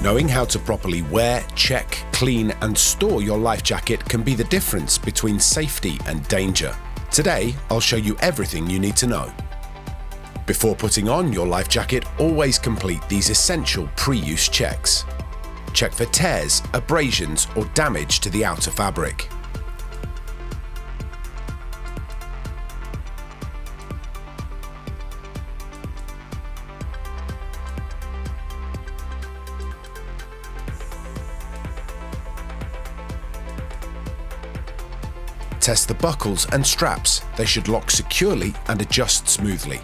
Knowing how to properly wear, check, clean and store your life jacket can be the difference between safety and danger. Today, I'll show you everything you need to know. Before putting on your life jacket, always complete these essential pre-use checks. Check for tears, abrasions or damage to the outer fabric. Test the buckles and straps. They should lock securely and adjust smoothly.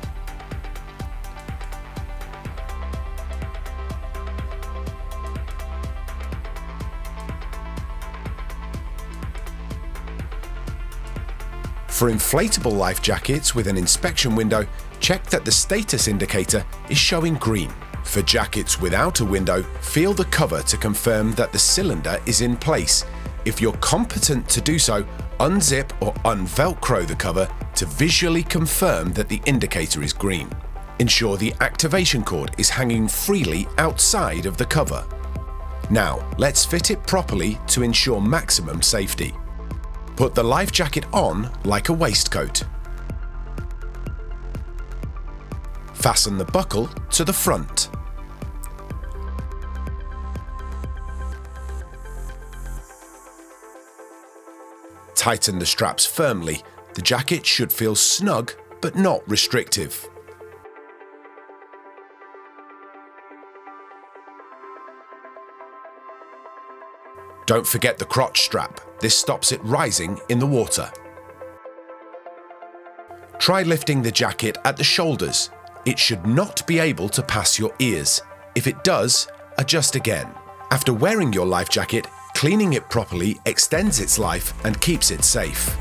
For inflatable life jackets with an inspection window, check that the status indicator is showing green. For jackets without a window, feel the cover to confirm that the cylinder is in place. If you're competent to do so, unzip or unvelcro the cover to visually confirm that the indicator is green. Ensure the activation cord is hanging freely outside of the cover. Now, let's fit it properly to ensure maximum safety. Put the life jacket on like a waistcoat. Fasten the buckle to the front. Tighten the straps firmly. The jacket should feel snug but not restrictive. Don't forget the crotch strap. This stops it rising in the water. Try lifting the jacket at the shoulders. It should not be able to pass your ears. If it does, adjust again. After wearing your life jacket, cleaning it properly extends its life and keeps it safe.